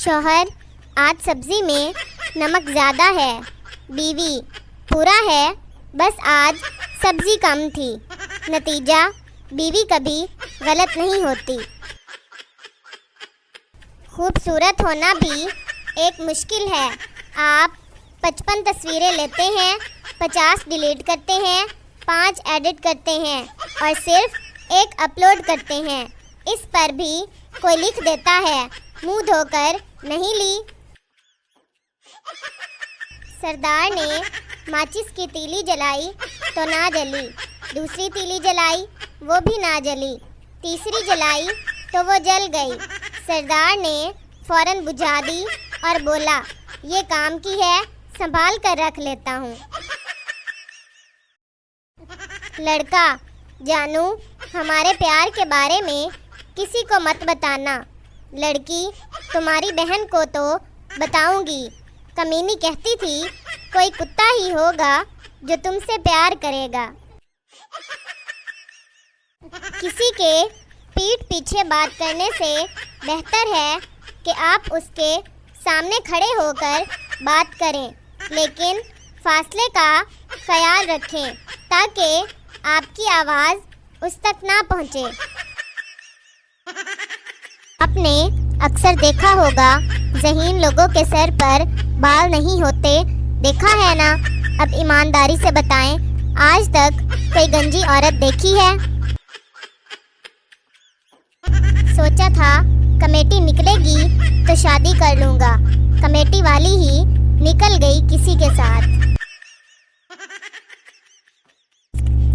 शौहर, आज सब्जी में नमक ज़्यादा है। बीवी, पूरा है, बस आज सब्जी कम थी। नतीजा, बीवी कभी गलत नहीं होती। खूबसूरत होना भी एक मुश्किल है। आप 55 तस्वीरें लेते हैं, 50 डिलीट करते हैं, 5 एडिट करते हैं और सिर्फ 1 अपलोड करते हैं। इस पर भी कोई लिख देता है, मुंह धोकर नहीं ली। सरदार ने माचिस की तीली जलाई तो ना जली, दूसरी तीली जलाई वो भी ना जली, तीसरी जलाई तो वो जल गई। सरदार ने फौरन बुझा दी और बोला, ये काम की है, संभाल कर रख लेता हूँ। लड़का, जानू, हमारे प्यार के बारे में किसी को मत बताना। लड़की, तुम्हारी बहन को तो बताऊंगी। कमीनी कहती थी, कोई कुत्ता ही होगा जो तुमसे प्यार करेगा। किसी के पीठ पीछे बात करने से बेहतर है कि आप उसके सामने खड़े होकर बात करें, लेकिन फासले का ख्याल रखें ताकि आपकी आवाज़ उस तक ना पहुँचे। आपने अक्सर देखा होगा, ज़हीन लोगों के सर पर बाल नहीं होते, देखा है ना? अब ईमानदारी से बताएं, आज तक कोई गंजी औरत देखी है? सोचा था कमेटी निकलेगी तो शादी कर लूँगा, कमेटी वाली ही निकल गई किसी के साथ।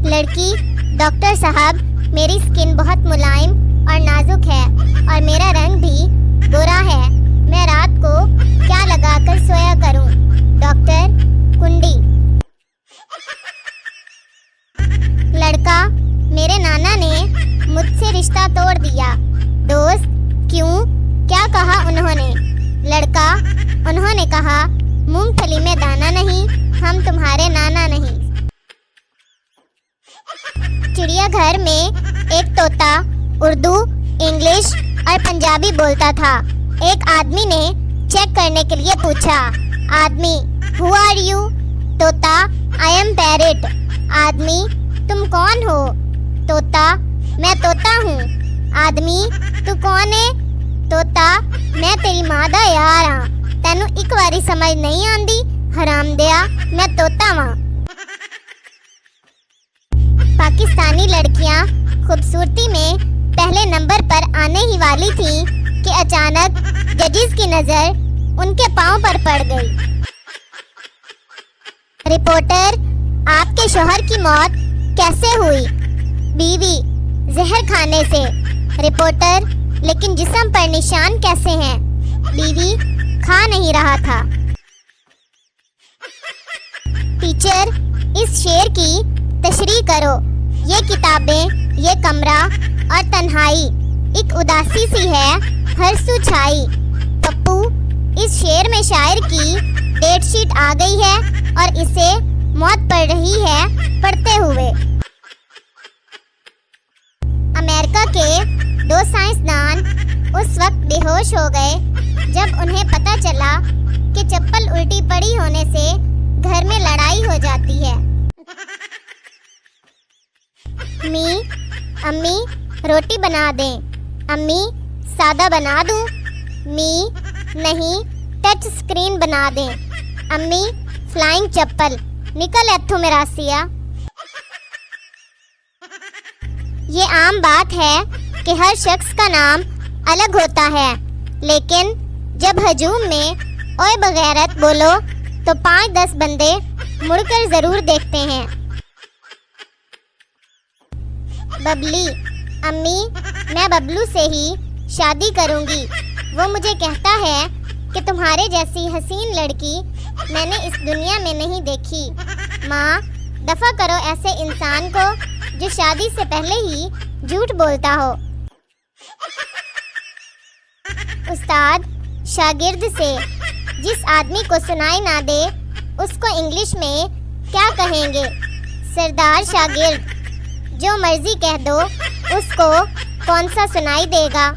लड़की, डॉक्टर साहब, मेरी स्किन बहुत मुलायम और नाजुक है और मेरा रंग भी गोरा है, मैं रात को क्या लगाकर सोया करूं? डॉक्टर, कुंडी। लड़का, मेरे नाना ने मुझसे रिश्ता तोड़ दिया। दोस्त, क्यों? क्या कहा उन्होंने? लड़का, उन्होंने कहा, मूंगफली में दाना नहीं, हम तुम्हारे नाना नहीं। चिड़ियाघर में एक तोता उर्दू, इंग्लिश और पंजाबी बोलता था। एक आदमी ने चेक करने के लिए पूछा, आदमी, हु आर यू? तोता, आई एम पैरेट। आदमी, तुम कौन हो? तोता, मैं तोता हूँ। आदमी, तू कौन है? तोता, मैं तेरी माँ दा यार हाँ, तेनू एक बारी समझ नहीं आंदी, हरामदिया, मैं तोता वां। पाकिस्तानी लड़कियाँ खूबसूरती में पहले नंबर पर आने ही वाली थी कि अचानक जजेस की नज़र उनके पांव पर पड़ गई। रिपोर्टर, आपके शौहर की मौत कैसे हुई? बीवी, जहर खाने से। रिपोर्टर, लेकिन जिस्म पर निशान कैसे हैं? बीवी, खा नहीं रहा था। टीचर, इस शेर की तशरीह करो। ये किताबें, ये कमरा और तन्हाई, एक उदासी सी है हर सू छाई। पप्पू, इस शेर में शायर की डेट शीट आ गई है और इसे मौत पड़ रही है पढ़ते हुए। अमेरिका के 2 साइंसदान उस वक्त बेहोश हो गए जब उन्हें पता चला कि चप्पल उल्टी पड़ी होने से घर में लड़ाई हो जाती है। अम्मी, रोटी बना दें। अम्मी, सादा बना दूं? नहीं, टच स्क्रीन बना दें। अम्मी, फ्लाइंग चप्पल, निकल एथो मेरा सिया। ये आम बात है कि हर शख्स का नाम अलग होता है, लेकिन जब हजूम में ओए बगैरत बोलो तो 5-10 बंदे मुड़कर जरूर देखते हैं। बबली, अम्मी, मैं बबलू से ही शादी करूंगी। वो मुझे कहता है कि तुम्हारे जैसी हसीन लड़की मैंने इस दुनिया में नहीं देखी। माँ, दफा करो ऐसे इंसान को जो शादी से पहले ही झूठ बोलता हो। उस्ताद शागिर्द से, जिस आदमी को सुनाई ना दे उसको इंग्लिश में क्या कहेंगे? सरदार शागिर्द, जो मर्जी कह दो, उसको कौन सा सुनाई देगा?